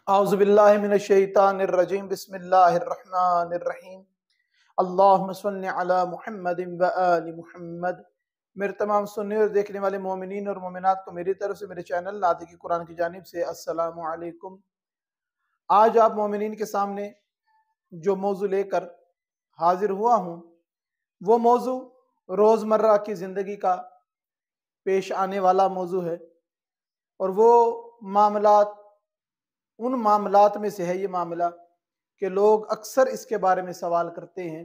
اعوذ باللہ من الشیطان الرجیم بسم اللہ الرحمن الرحیم اللہم صلی علی محمد و آل محمد۔ میرے تمام سننے اور دیکھنے والے مومنین اور مومنات کو میری طرف سے میرے چینل ناطقی قرآن کی جانب سے السلام علیکم۔ آج آپ مومنین کے سامنے جو موضوع لے کر حاضر ہوا ہوں وہ موضوع روزمرہ کی زندگی کا پیش آنے والا موضوع ہے، اور وہ ان معاملات میں سے ہے یہ معاملہ کہ لوگ اکثر اس کے بارے میں سوال کرتے ہیں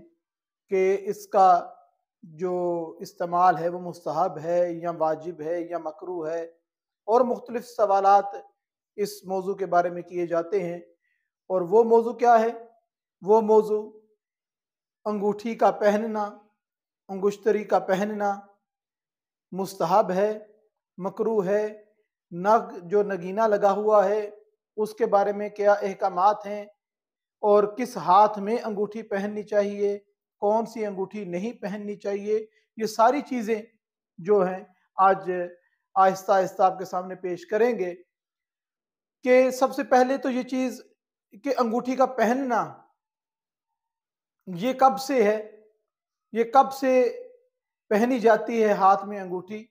کہ اس کا جو استعمال ہے وہ مستحب ہے یا واجب ہے یا مکروہ ہے، اور مختلف سوالات اس موضوع کے بارے میں کیے جاتے ہیں۔ اور وہ موضوع کیا ہے؟ وہ موضوع انگوٹھی کا پہننا، انگشتری کا پہننا مستحب ہے، مکروہ ہے، جو نگینہ لگا ہوا ہے اس کے بارے میں کیا احکامات ہیں، اور کس ہاتھ میں انگوٹھی پہننی چاہیے، کون سی انگوٹھی نہیں پہننی چاہیے، یہ ساری چیزیں جو ہیں آج آہستہ آہستہ آپ کے سامنے پیش کریں گے۔ کہ سب سے پہلے تو یہ چیز کہ انگوٹھی کا پہننا یہ کب سے ہے، یہ کب سے پہنی جاتی ہے ہاتھ میں انگوٹھی؟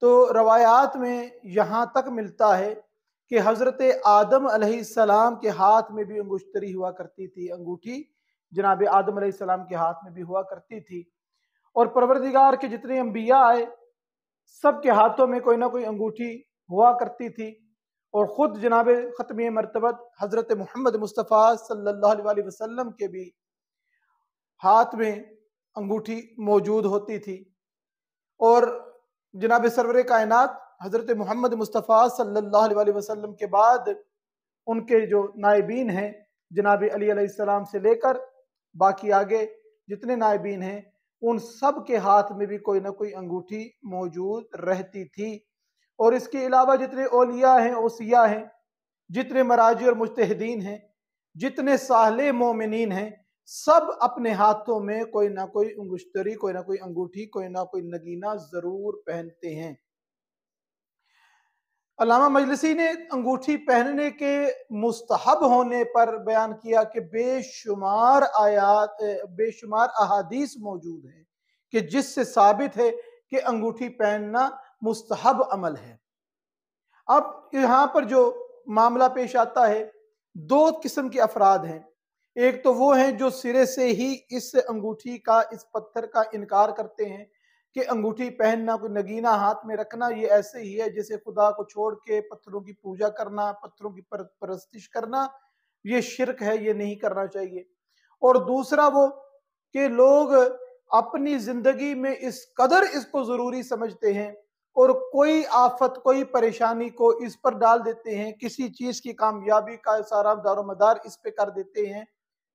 تو روایات میں یہاں تک ملتا ہے کہ حضرت آدم علیہ السلام کے ہاتھ میں بھی انگشتری ہوا کرتی تھی، انگوٹھی جناب آدم علیہ السلام کے ہاتھ میں بھی ہوا کرتی تھی، اور پروردگار کے جتنے انبیاء آئے سب کے ہاتھوں میں کوئی نہ کوئی انگوٹھی ہوا کرتی تھی، اور خود جناب ختمی مرتبت حضرت محمد مصطفیٰ صلی اللہ علیہ وسلم کے بھی ہاتھ میں انگوٹھی موجود ہوتی تھی، اور جناب سرور کائنات حضرت محمد مصطفیٰ صلی اللہ علیہ وسلم کے بعد ان کے جو نائبین ہیں جناب علی علیہ السلام سے لے کر باقی آگے جتنے نائبین ہیں ان سب کے ہاتھ میں بھی کوئی نہ کوئی انگوٹھی موجود رہتی تھی۔ اور اس کے علاوہ جتنے اولیاء ہیں، اوصیاء ہیں، جتنے مراجع اور مجتہدین ہیں، جتنے صالح مومنین ہیں، سب اپنے ہاتھوں میں کوئی نہ کوئی انگشتری، کوئی نہ کوئی انگوٹھی، کوئی نہ کوئی نگینہ ضرور پہنتے ہیں۔ علامہ مجلسی نے انگوٹھی پہننے کے مستحب ہونے پر بیان کیا کہ بے شمار احادیث موجود ہیں کہ جس سے ثابت ہے کہ انگوٹھی پہننا مستحب عمل ہے۔ اب یہاں پر جو معاملہ پیش آتا ہے، دو قسم کے افراد ہیں۔ ایک تو وہ ہیں جو سرے سے ہی اس انگوٹھی کا، اس پتھر کا انکار کرتے ہیں کہ انگوٹھی پہننا، کوئی نگینہ ہاتھ میں رکھنا یہ ایسے ہی ہے جیسے خدا کو چھوڑ کے پتھروں کی پوجا کرنا، پتھروں کی پرستش کرنا، یہ شرک ہے، یہ نہیں کرنا چاہیے۔ اور دوسرا وہ کہ لوگ اپنی زندگی میں اس قدر اس کو ضروری سمجھتے ہیں اور کوئی آفت، کوئی پریشانی کو اس پر ڈال دیتے ہیں، کسی چیز کی کامیابی کا سارا دار و مدار اس پہ کر دیتے ہیں،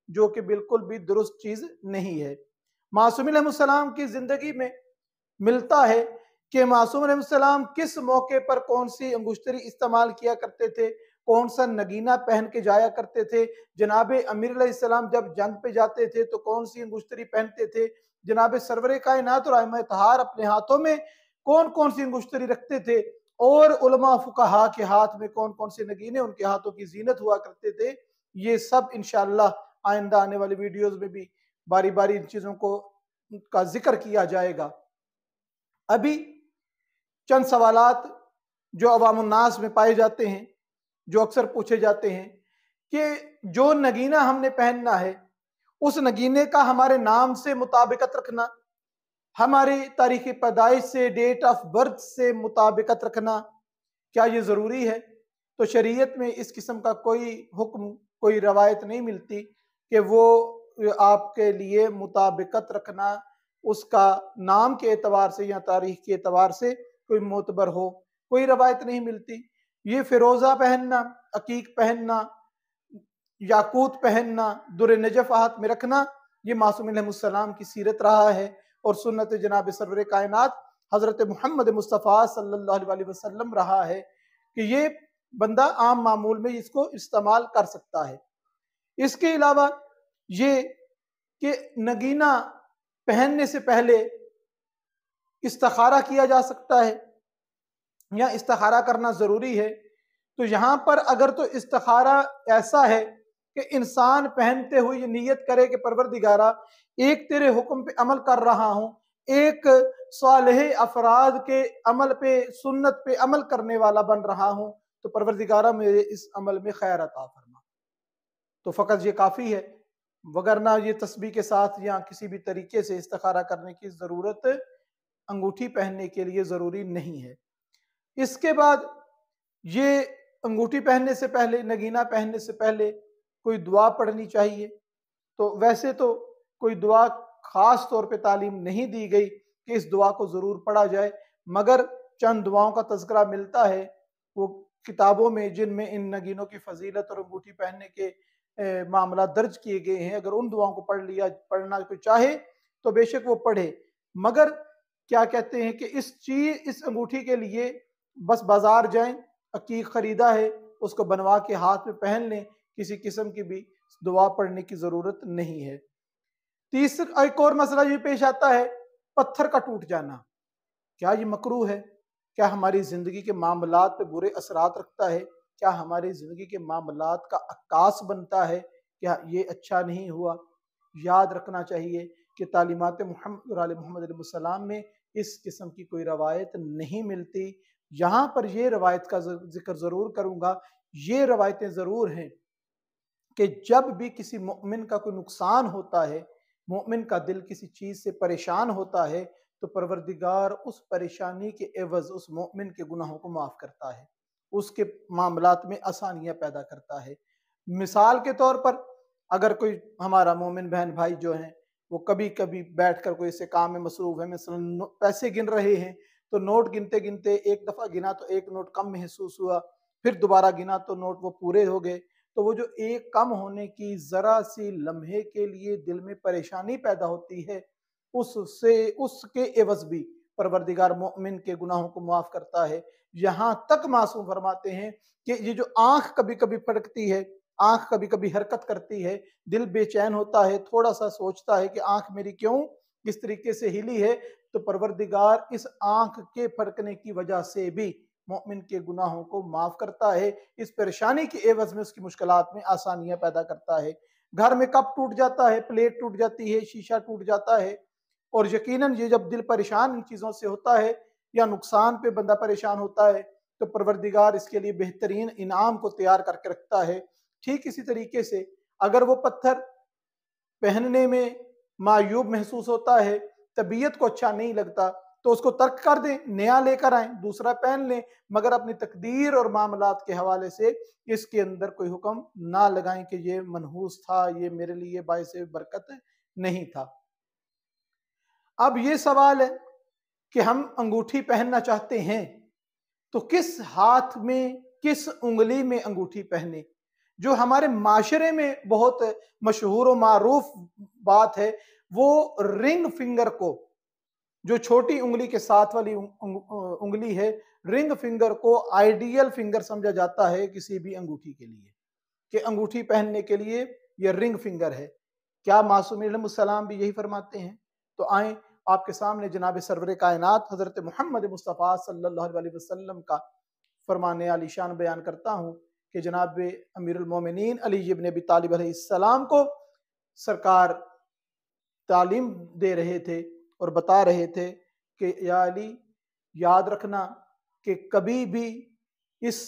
جو کہ بالکل بھی درست چیز نہیں ہے۔ معصوم علیہ السلام کی زندگی میں ملتا ہے کہ معصوم علیہ السلام کس موقع پر کون سی انگشتری استعمال کیا کرتے تھے، کون سا نگینہ پہن کے جایا کرتے تھے۔ جناب امیر علیہ السلام جب جنگ پہ جاتے تھے تو کون سی انگشتری پہنتے تھے۔ جناب سرور کائنات اور ائمہ طہار اپنے ہاتھوں میں کون کون سی انگشتری رکھتے تھے، اور علماء فقہا کے ہاتھ میں کون کون سے نگینے ان کے ہاتھوں کی زینت ہوا کرتے تھے۔ یہ سب انشاءاللہ آئندہ آنے والی ویڈیوز میں بھی باری باری ان چیزوں کا ذکر کیا جائے گا۔ ابھی چند سوالات جو عوام الناس میں پائے جاتے ہیں، جو اکثر پوچھے جاتے ہیں کہ جو نگینہ ہم نے پہننا ہے اس نگینے کا ہمارے نام سے مطابقت رکھنا، ہماری تاریخ پیدائش سے، ڈیٹ آف برتھ سے مطابقت رکھنا، کیا یہ ضروری ہے؟ تو شریعت میں اس قسم کا کوئی حکم، کوئی روایت نہیں ملتی کہ وہ آپ کے لیے مطابقت رکھنا اس کا نام کے اعتبار سے یا تاریخ کے اعتبار سے کوئی معتبر ہو، کوئی روایت نہیں ملتی۔ یہ فیروزہ پہننا، عقیق پہننا، یاقوت پہننا، در نجف ہاتھ میں رکھنا، یہ معصوم علیہ السلام کی سیرت رہا ہے اور سنت جناب سرور کائنات حضرت محمد مصطفیٰ صلی اللہ علیہ وسلم رہا ہے کہ یہ بندہ عام معمول میں اس کو استعمال کر سکتا ہے۔ اس کے علاوہ یہ کہ نگینہ پہننے سے پہلے استخارہ کیا جا سکتا ہے یا استخارہ کرنا ضروری ہے، تو یہاں پر اگر تو استخارہ ایسا ہے کہ انسان پہنتے ہوئے یہ نیت کرے کہ پروردگارہ ایک تیرے حکم پہ عمل کر رہا ہوں، ایک صالح افراد کے عمل پہ، سنت پہ عمل کرنے والا بن رہا ہوں، تو پروردگارہ میرے اس عمل میں خیر عطا فرما، تو فقط یہ کافی ہے، وگرنہ یہ تسبیح کے ساتھ یا کسی بھی طریقے سے استخارہ کرنے کی ضرورت انگوٹھی پہننے کے لیے ضروری نہیں ہے۔ اس کے بعد یہ انگوٹھی پہننے سے پہلے، نگینہ پہننے سے پہلے کوئی دعا پڑھنی چاہیے، تو ویسے تو کوئی دعا خاص طور پہ تعلیم نہیں دی گئی کہ اس دعا کو ضرور پڑھا جائے، مگر چند دعاؤں کا تذکرہ ملتا ہے وہ کتابوں میں جن میں ان نگینوں کی فضیلت اور انگوٹھی پہننے کے معاملات درج کیے گئے ہیں۔ اگر ان دعاؤں کو پڑھنا کوئی چاہے تو بے شک وہ پڑھے، مگر کیا کہتے ہیں کہ اس انگوٹھی کے لیے بس بازار جائیں، عقیق خریدا ہے اس کو بنوا کے ہاتھ میں پہن لیں، کسی قسم کی بھی دعا پڑھنے کی ضرورت نہیں ہے۔ تیسرا ایک اور مسئلہ یہ پیش آتا ہے، پتھر کا ٹوٹ جانا، کیا یہ مکروہ ہے؟ کیا ہماری زندگی کے معاملات پہ برے اثرات رکھتا ہے؟ کیا ہماری زندگی کے معاملات کا عکاس بنتا ہے؟ کیا یہ اچھا نہیں ہوا؟ یاد رکھنا چاہیے کہ تعلیمات محمد اور آل محمد علیہ السلام میں اس قسم کی کوئی روایت نہیں ملتی۔ یہاں پر یہ روایت کا ذکر ضرور کروں گا، یہ روایتیں ضرور ہیں کہ جب بھی کسی مومن کا کوئی نقصان ہوتا ہے، مومن کا دل کسی چیز سے پریشان ہوتا ہے، تو پروردگار اس پریشانی کے عوض اس مومن کے گناہوں کو معاف کرتا ہے، اس کے معاملات میں آسانیاں پیدا کرتا ہے۔ مثال کے طور پر اگر کوئی ہمارا مومن بہن بھائی جو ہیں وہ کبھی کبھی بیٹھ کر کوئی ایسے کام میں مصروف ہے، مثلا پیسے گن رہے ہیں، تو نوٹ گنتے گنتے ایک دفعہ گنا تو ایک نوٹ کم محسوس ہوا، پھر دوبارہ گنا تو نوٹ وہ پورے ہو گئے، تو وہ جو ایک کم ہونے کی ذرا سی لمحے کے لیے دل میں پریشانی پیدا ہوتی ہے، اس کے عوض بھی پروردگار مومن کے گناہوں کو معاف کرتا ہے۔ یہاں تک معصوم فرماتے ہیں کہ یہ جو آنکھ کبھی کبھی پھڑکتی ہے، آنکھ کبھی کبھی حرکت کرتی ہے، دل بے چین ہوتا ہے، تھوڑا سا سوچتا ہے کہ آنکھ میری کیوں اس طریقے سے ہلی ہے، تو پروردگار اس آنکھ کے پھڑکنے کی وجہ سے بھی مومن کے گناہوں کو معاف کرتا ہے، اس پریشانی کے عوض میں اس کی مشکلات میں آسانیاں پیدا کرتا ہے۔ گھر میں کپ ٹوٹ جاتا ہے، پلیٹ ٹوٹ جاتی ہے، شیشہ ٹوٹ جاتا ہے، اور یقیناً یہ جب دل پریشان ان چیزوں سے ہوتا ہے یا نقصان پہ بندہ پریشان ہوتا ہے تو پروردگار اس کے لیے بہترین انعام کو تیار کر کے رکھتا ہے۔ ٹھیک اسی طریقے سے اگر وہ پتھر پہننے میں معیوب محسوس ہوتا ہے، طبیعت کو اچھا نہیں لگتا، تو اس کو ترک کر دیں، نیا لے کر آئیں، دوسرا پہن لیں، مگر اپنی تقدیر اور معاملات کے حوالے سے اس کے اندر کوئی حکم نہ لگائیں کہ یہ منحوس تھا، یہ میرے لیے باعث برکت نہیں تھا۔ اب یہ سوال ہے کہ ہم انگوٹھی پہننا چاہتے ہیں تو کس ہاتھ میں، کس انگلی میں انگوٹھی پہنے؟ جو ہمارے معاشرے میں بہت مشہور و معروف بات ہے وہ رنگ فنگر کو، جو چھوٹی انگلی کے ساتھ والی انگلی ہے، رنگ فنگر کو آئیڈیل فنگر سمجھا جاتا ہے کسی بھی انگوٹھی کے لیے، کہ انگوٹھی پہننے کے لیے یہ رنگ فنگر ہے۔ کیا معصوم علیہ السلام بھی یہی فرماتے ہیں؟ تو آئیں آپ کے سامنے جناب سرور کائنات حضرت محمد مصطفیٰ صلی اللہ علیہ وسلم کا فرمان عالی شان بیان کرتا ہوں کہ جناب امیر المومنین علی بن ابی طالب علیہ السلام کو سرکار تعلیم دے رہے تھے اور بتا رہے تھے کہ یا علی یاد رکھنا کہ کبھی بھی اس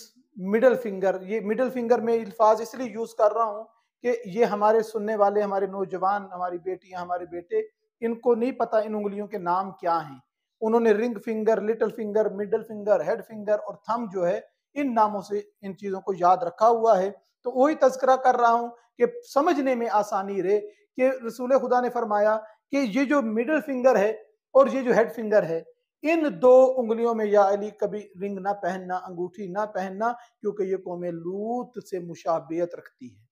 مڈل فنگر، یہ مڈل فنگر میں الفاظ اس لیے یوز کر رہا ہوں کہ یہ ہمارے سننے والے، ہمارے نوجوان، ہماری بیٹیاں، ہمارے بیٹے، ان کو نہیں پتہ ان انگلیوں کے نام کیا ہیں۔ انہوں نے ring finger, little finger, middle finger, head finger اور تھم جو ہے ان ناموں سے ان چیزوں کو یاد رکھا ہوا ہے۔ تو وہی تذکرہ کر رہا ہوں کہ سمجھنے میں آسانی رہے کہ رسول خدا نے فرمایا کہ یہ جو مڈل فنگر ہے اور یہ جو ہیڈ فنگر ہے، ان دو انگلیوں میں یا علی کبھی رنگ نہ پہننا، انگوٹھی نہ پہننا، کیونکہ یہ قوم لوط سے مشابہت رکھتی ہے۔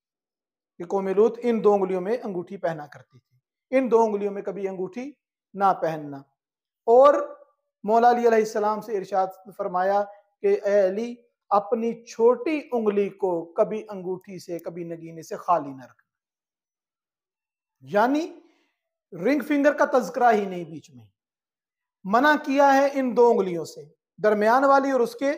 کہ قوم لوط ان دو انگلیوں میں انگوٹھی پہنا کرتی تھی، ان دو انگلیوں میں کبھی انگوٹھی نہ پہننا۔ اور مولا علی علیہ السلام سے ارشاد فرمایا کہ اے علی اپنی چھوٹی انگلی کو کبھی انگوٹھی سے، کبھی نگینے سے خالی نہ رکھنا، یعنی رنگ فنگر کا تذکرہ ہی نہیں بیچ میں، منع کیا ہے ان دو انگلیوں سے، درمیان والی اور اس کے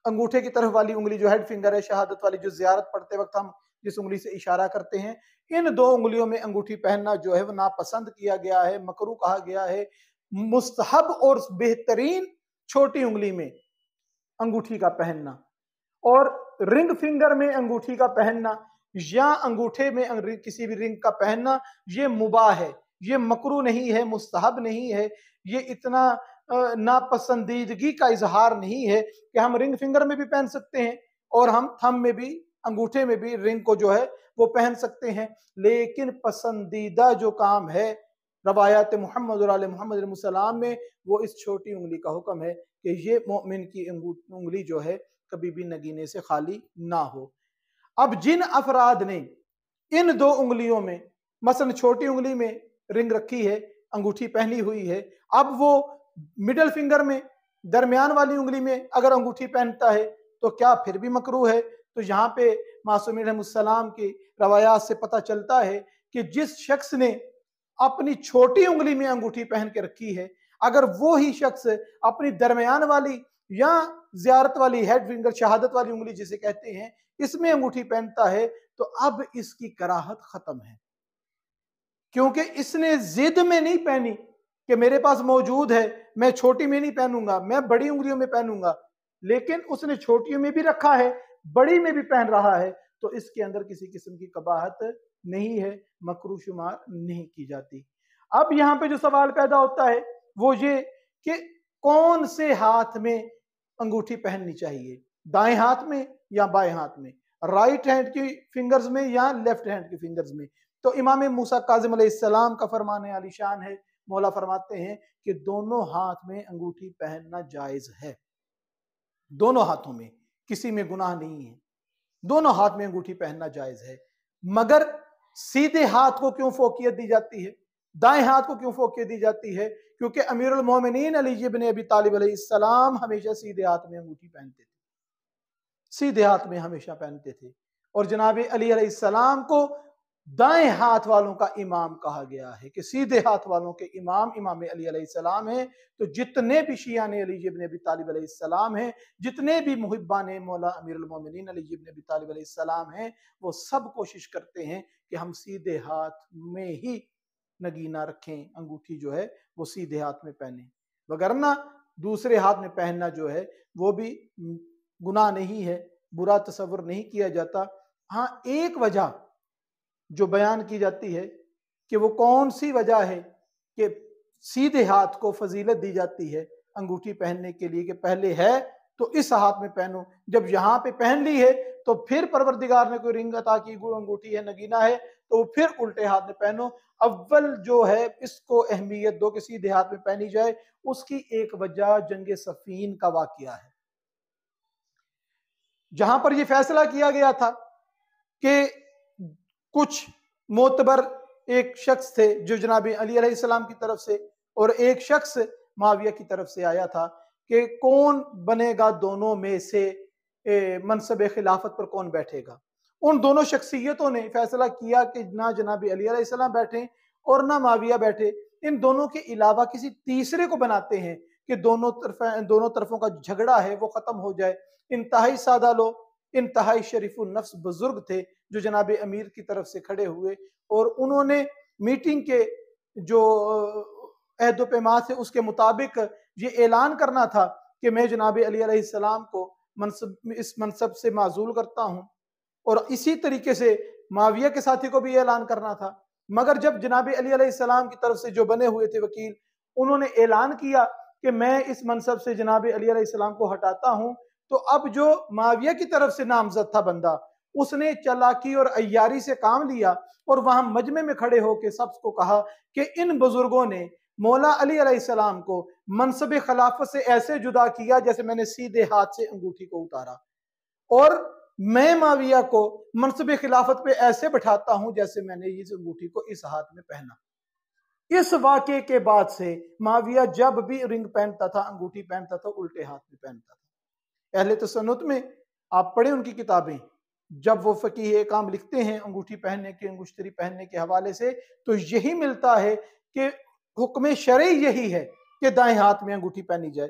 انگوٹھے کی طرف والی انگلی جو ہیڈ فنگر ہے شہادت والی، جو زیارت پڑھتے وقت ہم جس انگلی سے اشارہ کرتے ہیں، ان دو انگلیوں میں انگوٹھی پہننا جو ہے وہ ناپسند کیا گیا ہے، مکروہ کہا گیا ہے۔ مستحب اور بہترین چھوٹی انگلی میں انگوٹھی کا پہننا اور رنگ فنگر میں انگوٹھی کا پہننا یا انگوٹھے میں کسی بھی رنگ کا پہننا یہ مباح ہے، یہ مکروہ نہیں ہے، مستحب نہیں ہے، یہ اتنا ناپسندیدگی کا اظہار نہیں ہے کہ ہم رنگ فنگر میں بھی پہن سکتے ہیں اور ہم تھم میں بھی، انگوٹھے میں بھی رنگ کو جو ہے وہ پہن سکتے ہیں۔ لیکن پسندیدہ جو کام ہے روایات محمد اور آل محمد علیہ السلام میں، وہ اس چھوٹی انگلی کا حکم ہے کہ یہ مومن کی انگلی جو ہے کبھی بھی نگینے سے خالی نہ ہو۔ اب جن افراد نے ان دو انگلیوں میں مثلا چھوٹی انگلی میں رنگ رکھی ہے، انگوٹھی پہنی ہوئی ہے، اب وہ مڈل فنگر میں درمیان والی انگلی میں اگر انگوٹھی پہنتا ہے تو کیا پھر بھی مکروہ ہے؟ تو یہاں پہ معصومین علیہ السلام کی روایات سے پتہ چلتا ہے کہ جس شخص نے اپنی چھوٹی انگلی میں انگوٹھی پہن کے رکھی ہے، اگر وہی شخص اپنی درمیان والی یا زیارت والی ہیڈ فنگر شہادت والی انگلی جسے کہتے ہیں اس میں انگوٹھی پہنتا ہے تو اب اس کی کراہت ختم ہے، کیونکہ اس نے ضد میں نہیں پہنی کہ میرے پاس موجود ہے، میں چھوٹی میں نہیں پہنوں گا، میں بڑی انگلیوں میں پہنوں گا، لیکن اس نے چھوٹیوں میں بھی رکھا ہے، بڑی میں بھی پہن رہا ہے، تو اس کے اندر کسی قسم کی قباحت نہیں ہے، مکروہ شمار نہیں کی جاتی۔ اب یہاں پہ جو سوال پیدا ہوتا ہے وہ یہ کہ کون سے ہاتھ میں انگوٹھی پہننی چاہیے، دائیں ہاتھ میں یا بائیں ہاتھ میں، رائٹ ہینڈ کی فنگرز میں یا لیفٹ ہینڈ کی فنگرز میں؟ تو امام موسیٰ کاظم علیہ السلام کا فرمان عالی شان ہے، مولا فرماتے ہیں کہ دونوں ہاتھ میں انگوٹھی پہننا جائز ہے، دونوں ہاتھوں میں، کسی میں گناہ نہیں ہے، دونوں ہاتھ میں انگوٹھی پہننا جائز ہے۔ مگر سیدھے ہاتھ کو کیوں فوقیت دی جاتی ہے، دائیں ہاتھ کو کیوں فوقیت دی جاتی ہے؟ کیونکہ امیر المومنین علی بن ابی طالب علیہ السلام ہمیشہ سیدھے ہاتھ میں انگوٹھی پہنتے تھے، سیدھے ہاتھ میں ہمیشہ پہنتے تھے، اور جناب علی علیہ السلام کو دائیں ہاتھ والوں کا امام کہا گیا ہے کہ سیدھے ہاتھ والوں کے امام امام علی علیہ السلام ہیں۔ تو جتنے بھی شیعان علی بن ابی طالب علیہ السلام ہیں، جتنے بھی محبان مولا امیر المومنین علی بن ابی طالب علیہ السلام ہیں، وہ سب کوشش کرتے ہیں کہ ہم سیدھے ہاتھ میں ہی نگینہ رکھیں، انگوٹھی جو ہے وہ سیدھے ہاتھ میں پہنیں، وگرنہ دوسرے ہاتھ میں پہننا جو ہے وہ بھی گناہ نہیں ہے، برا تصور نہیں کیا جاتا۔ ہاں ایک وجہ جو بیان کی جاتی ہے کہ وہ کون سی وجہ ہے کہ سیدھے ہاتھ کو فضیلت دی جاتی ہے انگوٹھی پہننے کے لیے کہ پہلے ہے تو اس ہاتھ میں پہنو، جب یہاں پہ پہن لی ہے تو پھر پروردگار نے کوئی رنگ عطا کی، انگوٹھی ہے، نگینہ ہے، تو پھر الٹے ہاتھ میں پہنو۔ اول جو ہے اس کو اہمیت دو کہ سیدھے ہاتھ میں پہنی جائے، اس کی ایک وجہ جنگ صفین کا واقعہ ہے، جہاں پر یہ فیصلہ کیا گیا تھا کہ کچھ معتبر ایک شخص تھے جو جناب علی علیہ السلام کی طرف سے اور ایک شخص معاویہ کی طرف سے آیا تھا کہ کون بنے گا دونوں میں سے منصب خلافت پر، کون بیٹھے گا۔ ان دونوں شخصیتوں نے فیصلہ کیا کہ نہ جناب علی علیہ السلام بیٹھیں اور نہ معاویہ بیٹھے، ان دونوں کے علاوہ کسی تیسرے کو بناتے ہیں کہ دونوں طرفوں کا جھگڑا ہے وہ ختم ہو جائے۔ انتہائی سادہ لوگ، انتہائی شریف النفس بزرگ تھے جو جناب امیر کی طرف سے کھڑے ہوئے، اور انہوں نے میٹنگ کے جو عہد و پیمان تھے اس کے مطابق یہ اعلان کرنا تھا کہ میں جناب علی علیہ السلام کو اس منصب سے معزول کرتا ہوں، اور اسی طریقے سے معاویہ کے ساتھی کو بھی اعلان کرنا تھا۔ مگر جب جناب علی علیہ السلام کی طرف سے جو بنے ہوئے تھے وکیل، انہوں نے اعلان کیا کہ میں اس منصب سے جناب علی علیہ السلام کو ہٹاتا ہوں، تو اب جو معاویہ کی طرف سے نامزد تھا بندہ، اس نے چالاکی اور عیاری سے کام لیا اور وہاں مجمع میں کھڑے ہو کے سب کو کہا کہ ان بزرگوں نے مولا علی علیہ السلام کو منصب خلافت سے ایسے جدا کیا جیسے میں نے سیدھے ہاتھ سے انگوٹھی کو اتارا، اور میں معاویہ کو منصب خلافت پہ ایسے بٹھاتا ہوں جیسے میں نے اس انگوٹھی کو اس ہاتھ میں پہنا۔ اس واقعے کے بعد سے معاویہ جب بھی رنگ پہنتا تھا، انگوٹھی پہنتا تھا، الٹے ہاتھ میں پہنتا تھا۔ اہل تسنت میں آپ پڑھیں ان کی کتابیں، جب وہ فقیہ کام لکھتے ہیں انگوٹھی پہننے کے، انگشتری پہننے کے حوالے سے، تو یہی ملتا ہے کہ حکم شرعی یہی ہے کہ دائیں ہاتھ میں انگوٹھی پہنی جائے۔